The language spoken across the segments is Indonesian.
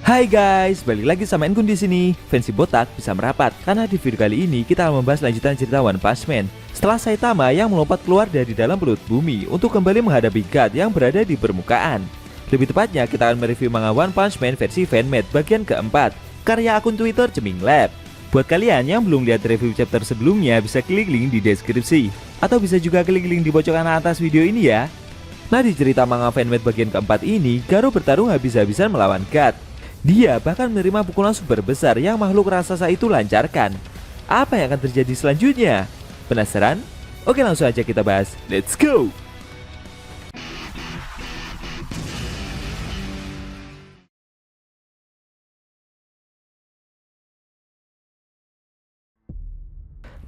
Hai guys, balik lagi sama Enkun di sini. Fancy botak bisa merapat karena di video kali ini kita akan membahas lanjutan cerita One Punch Man. Setelah Saitama yang melompat keluar dari dalam perut bumi untuk kembali menghadapi God yang berada di permukaan. Lebih tepatnya kita akan mereview manga One Punch Man versi fanmade bagian keempat, karya akun Twitter Ceming Lab. Buat kalian yang belum lihat review chapter sebelumnya bisa klik link di deskripsi, atau bisa juga klik link di pojokan atas video ini ya. Nah, di cerita manga fanmade bagian keempat ini, Garo bertarung habis-habisan melawan God. Dia bahkan menerima pukulan super besar yang makhluk raksasa itu lancarkan. Apa yang akan terjadi selanjutnya? Penasaran? Oke, langsung aja kita bahas. Let's go!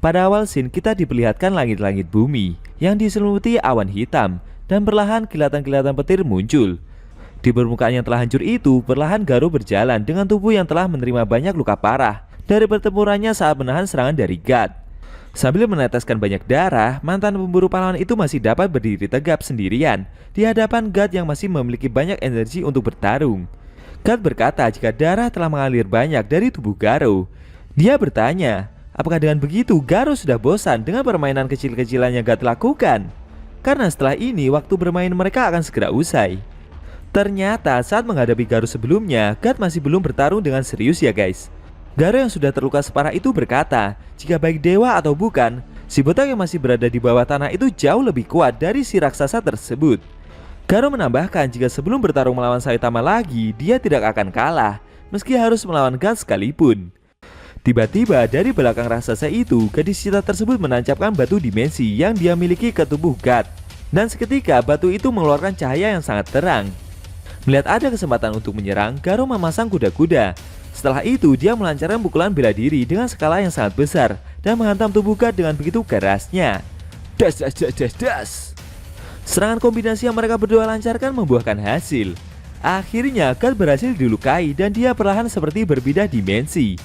Pada awal scene kita diperlihatkan langit-langit bumi yang diselimuti awan hitam dan perlahan kilatan-kilatan petir muncul. Di permukaan yang telah hancur itu, perlahan Garo berjalan dengan tubuh yang telah menerima banyak luka parah dari pertempurannya saat menahan serangan dari God. Sambil meneteskan banyak darah, mantan pemburu pahlawan itu masih dapat berdiri tegap sendirian di hadapan God yang masih memiliki banyak energi untuk bertarung. God berkata jika darah telah mengalir banyak dari tubuh Garo. Dia bertanya, apakah dengan begitu Garo sudah bosan dengan permainan kecil-kecilan yang God lakukan? Karena setelah ini waktu bermain mereka akan segera usai. Ternyata saat menghadapi Garo sebelumnya, God masih belum bertarung dengan serius ya guys. Garo yang sudah terluka separah itu berkata, jika baik dewa atau bukan, si botak yang masih berada di bawah tanah itu jauh lebih kuat dari si raksasa tersebut. Garo menambahkan jika sebelum bertarung melawan Saitama lagi, dia tidak akan kalah, meski harus melawan God sekalipun. Tiba-tiba dari belakang raksasa itu, gadis cita tersebut menancapkan batu dimensi yang dia miliki ke tubuh God. Dan seketika batu itu mengeluarkan cahaya yang sangat terang. Melihat ada kesempatan untuk menyerang, Garo memasang kuda-kuda. Setelah itu dia melancarkan pukulan bela diri dengan skala yang sangat besar dan menghantam tubuh God dengan begitu kerasnya. Das das das das das. Serangan kombinasi yang mereka berdua lancarkan membuahkan hasil. Akhirnya God berhasil dilukai dan dia perlahan seperti berpindah dimensi.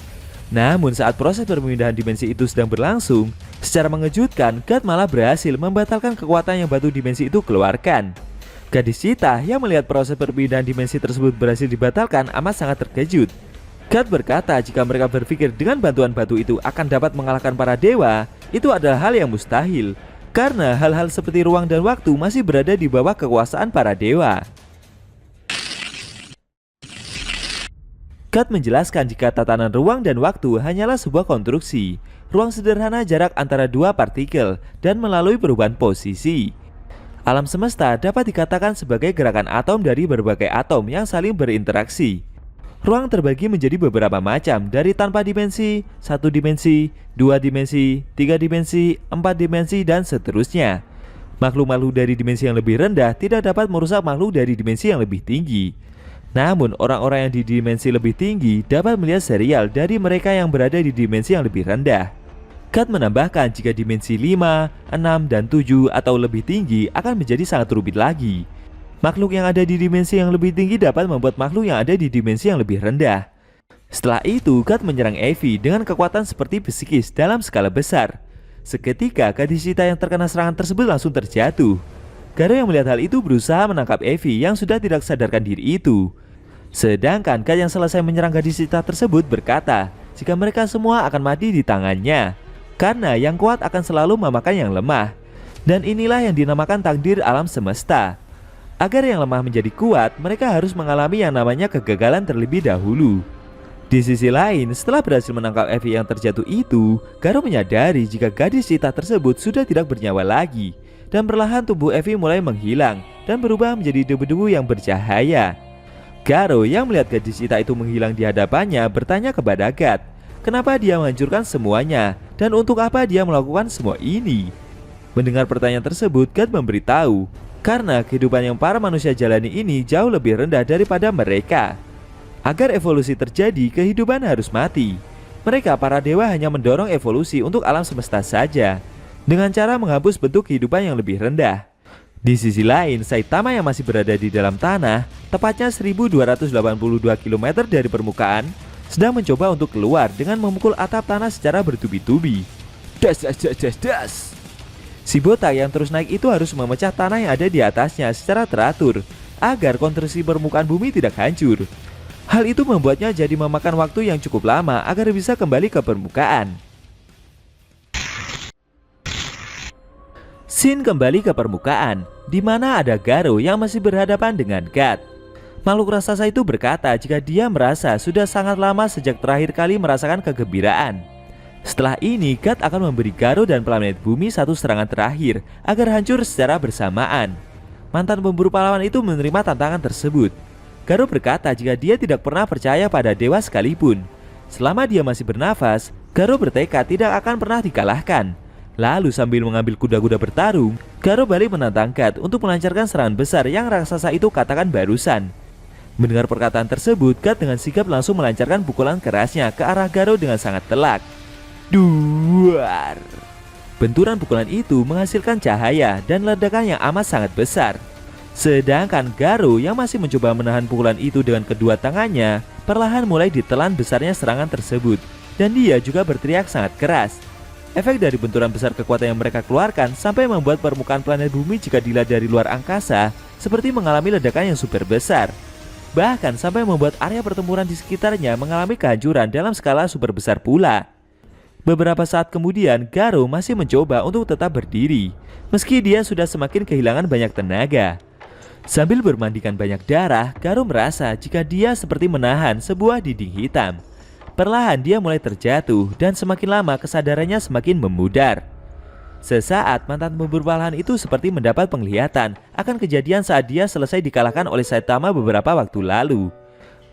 Namun saat proses perpindahan dimensi itu sedang berlangsung, secara mengejutkan God malah berhasil membatalkan kekuatan yang batu dimensi itu keluarkan. Gadis cita yang melihat proses perpindahan dimensi tersebut berhasil dibatalkan amat sangat terkejut. God berkata jika mereka berpikir dengan bantuan batu itu akan dapat mengalahkan para dewa, itu adalah hal yang mustahil. Karena hal-hal seperti ruang dan waktu masih berada di bawah kekuasaan para dewa. God menjelaskan jika tatanan ruang dan waktu hanyalah sebuah konstruksi, ruang sederhana jarak antara dua partikel dan melalui perubahan posisi. Alam semesta dapat dikatakan sebagai gerakan atom dari berbagai atom yang saling berinteraksi. Ruang terbagi menjadi beberapa macam dari tanpa dimensi, 1 dimensi, 2 dimensi, 3 dimensi, 4 dimensi, dan seterusnya. Makhluk-makhluk dari dimensi yang lebih rendah tidak dapat merusak makhluk dari dimensi yang lebih tinggi. Namun orang-orang yang di dimensi lebih tinggi dapat melihat serial dari mereka yang berada di dimensi yang lebih rendah. God menambahkan jika dimensi 5, 6, dan 7 atau lebih tinggi akan menjadi sangat rumit lagi. Makhluk yang ada di dimensi yang lebih tinggi dapat membuat makhluk yang ada di dimensi yang lebih rendah. Setelah itu, God menyerang Evi dengan kekuatan seperti psikis dalam skala besar. Seketika, gadis cita yang terkena serangan tersebut langsung terjatuh. Garo yang melihat hal itu berusaha menangkap Evi yang sudah tidak sadarkan diri itu. Sedangkan God yang selesai menyerang gadis cita tersebut berkata, jika mereka semua akan mati di tangannya. Karena yang kuat akan selalu memakan yang lemah. Dan inilah yang dinamakan takdir alam semesta. Agar yang lemah menjadi kuat, mereka harus mengalami yang namanya kegagalan terlebih dahulu. Di sisi lain, setelah berhasil menangkap Evi yang terjatuh itu, Garo menyadari jika gadis cita tersebut sudah tidak bernyawa lagi. Dan perlahan tubuh Evi mulai menghilang dan berubah menjadi debu-debu yang bercahaya. Garo yang melihat gadis cita itu menghilang di hadapannya bertanya kepada God, kenapa dia menghancurkan semuanya dan untuk apa dia melakukan semua ini? Mendengar pertanyaan tersebut, God memberitahu, karena kehidupan yang para manusia jalani ini jauh lebih rendah daripada mereka. Agar evolusi terjadi, kehidupan harus mati. Mereka para dewa hanya mendorong evolusi untuk alam semesta saja, dengan cara menghapus bentuk kehidupan yang lebih rendah. Di sisi lain, Saitama yang masih berada di dalam tanah, tepatnya 1282 km dari permukaan, sedang mencoba untuk keluar dengan memukul atap tanah secara bertubi-tubi. Das das das das das. Si botak yang terus naik itu harus memecah tanah yang ada di atasnya secara teratur agar konstruksi permukaan bumi tidak hancur. Hal itu membuatnya jadi memakan waktu yang cukup lama agar bisa kembali ke permukaan. Shin kembali ke permukaan, di mana ada Garou yang masih berhadapan dengan God. Makhluk raksasa itu berkata jika dia merasa sudah sangat lama sejak terakhir kali merasakan kegembiraan. Setelah ini, God akan memberi Garou dan planet bumi satu serangan terakhir agar hancur secara bersamaan. Mantan pemburu pahlawan itu menerima tantangan tersebut. Garou berkata jika dia tidak pernah percaya pada dewa sekalipun. Selama dia masih bernafas, Garou bertekad tidak akan pernah dikalahkan. Lalu sambil mengambil kuda-kuda bertarung, Garou balik menantang God untuk melancarkan serangan besar yang raksasa itu katakan barusan. Mendengar perkataan tersebut, God dengan sigap langsung melancarkan pukulan kerasnya ke arah Garou dengan sangat telak. Duar! Benturan pukulan itu menghasilkan cahaya dan ledakan yang amat sangat besar. Sedangkan Garou yang masih mencoba menahan pukulan itu dengan kedua tangannya, perlahan mulai ditelan besarnya serangan tersebut, dan dia juga berteriak sangat keras. Efek dari benturan besar kekuatan yang mereka keluarkan sampai membuat permukaan planet bumi jika dilihat dari luar angkasa seperti mengalami ledakan yang super besar. Bahkan sampai membuat area pertempuran di sekitarnya mengalami kehancuran dalam skala super besar pula. Beberapa saat kemudian, Garou masih mencoba untuk tetap berdiri, meski dia sudah semakin kehilangan banyak tenaga. Sambil bermandikan banyak darah, Garou merasa jika dia seperti menahan sebuah dinding hitam. Perlahan dia mulai terjatuh dan semakin lama kesadarannya semakin memudar. Sesaat mantan pemburu pahlawan itu seperti mendapat penglihatan akan kejadian saat dia selesai dikalahkan oleh Saitama beberapa waktu lalu.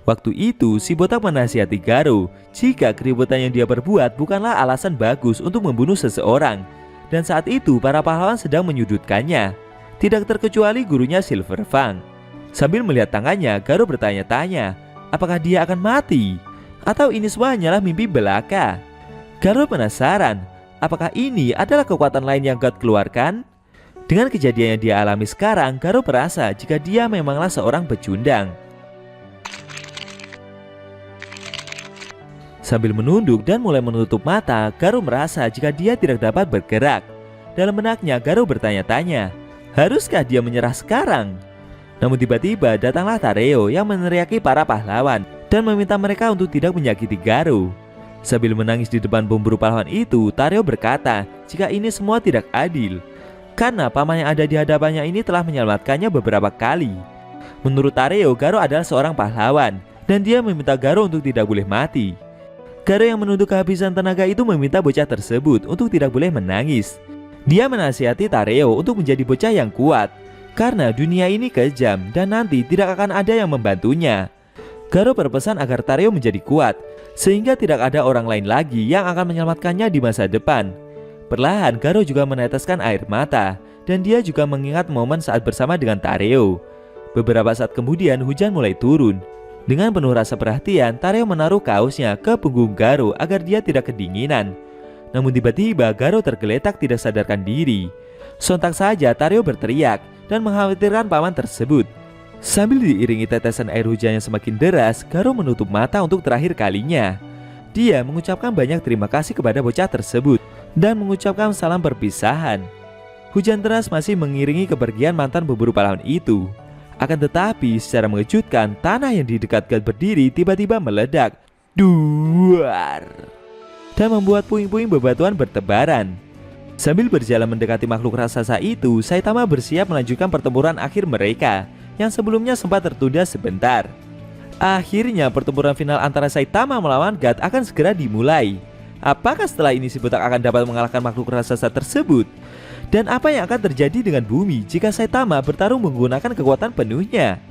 Waktu itu, si botak menasihati Garou jika keributan yang dia perbuat bukanlah alasan bagus untuk membunuh seseorang. Dan saat itu, para pahlawan sedang menyudutkannya. Tidak terkecuali gurunya Silver Fang. Sambil melihat tangannya, Garou bertanya-tanya, apakah dia akan mati? Atau ini semua hanyalah mimpi belaka? Garou penasaran, apakah ini adalah kekuatan lain yang God keluarkan? Dengan kejadian yang dia alami sekarang, Garou merasa jika dia memanglah seorang pecundang. Sambil menunduk dan mulai menutup mata, Garou merasa jika dia tidak dapat bergerak. Dalam benaknya, Garou bertanya-tanya, haruskah dia menyerah sekarang? Namun tiba-tiba datanglah Tareo yang meneriaki para pahlawan dan meminta mereka untuk tidak menyakiti Garou. Sambil menangis di depan pemburu pahlawan itu, Tareo berkata jika ini semua tidak adil, karena paman yang ada di hadapannya ini telah menyelamatkannya beberapa kali. Menurut Tareo, Garou adalah seorang pahlawan dan dia meminta Garou untuk tidak boleh mati. Garou yang menunduk kehabisan tenaga itu meminta bocah tersebut untuk tidak boleh menangis. Dia menasihati Tareo untuk menjadi bocah yang kuat, karena dunia ini kejam dan nanti tidak akan ada yang membantunya. Garou berpesan agar Tareo menjadi kuat, sehingga tidak ada orang lain lagi yang akan menyelamatkannya di masa depan. Perlahan Garou juga meneteskan air mata, dan dia juga mengingat momen saat bersama dengan Tareo. Beberapa saat kemudian hujan mulai turun. Dengan penuh rasa perhatian, Tareo menaruh kaosnya ke punggung Garou agar dia tidak kedinginan. Namun tiba-tiba Garou tergeletak tidak sadarkan diri. Sontak saja Tareo berteriak dan mengkhawatirkan paman tersebut. Sambil diiringi tetesan air hujan yang semakin deras, Garou menutup mata untuk terakhir kalinya. Dia mengucapkan banyak terima kasih kepada bocah tersebut dan mengucapkan salam perpisahan. Hujan deras masih mengiringi kepergian mantan pemburu pahlawan itu. Akan tetapi secara mengejutkan, tanah yang di dekat God berdiri tiba-tiba meledak. Duar! Dan membuat puing-puing bebatuan bertebaran. Sambil berjalan mendekati makhluk raksasa itu, Saitama bersiap melanjutkan pertempuran akhir mereka yang sebelumnya sempat tertunda sebentar. Akhirnya pertempuran final antara Saitama melawan God akan segera dimulai. Apakah setelah ini si botak akan dapat mengalahkan makhluk raksasa tersebut? Dan apa yang akan terjadi dengan bumi jika Saitama bertarung menggunakan kekuatan penuhnya?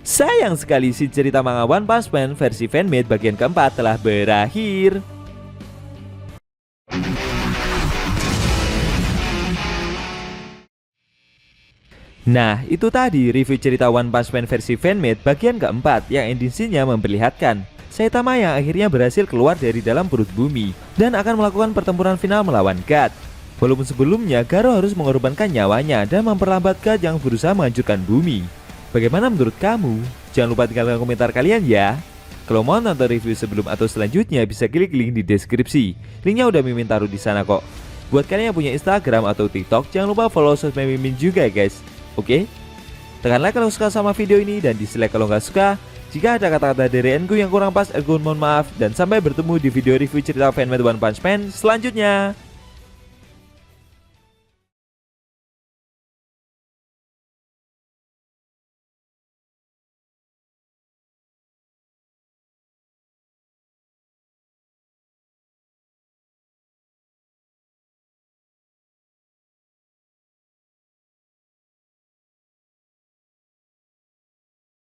Sayang sekali si cerita manga One Punch Man versi fanmade bagian keempat telah berakhir. Nah, itu tadi review cerita One Punch Man versi fanmade bagian keempat yang ending scene-nya memperlihatkan Saitama yang akhirnya berhasil keluar dari dalam perut bumi dan akan melakukan pertempuran final melawan God. Walaupun sebelumnya Garou harus mengorbankan nyawanya dan memperlambat God yang berusaha menghancurkan bumi. Bagaimana menurut kamu? Jangan lupa tinggalkan komentar kalian ya. Kalau mau nonton review sebelum atau selanjutnya bisa klik link di deskripsi. Linknya udah Mimin taruh di sana kok. Buat kalian yang punya Instagram atau TikTok, jangan lupa follow sosmed Mimin juga ya guys. Oke? Tekan like kalau suka sama video ini dan dislike kalau nggak suka. Jika ada kata-kata dari Engu yang kurang pas, Engu mohon maaf, dan sampai bertemu di video review cerita fanmade One Punch Man selanjutnya.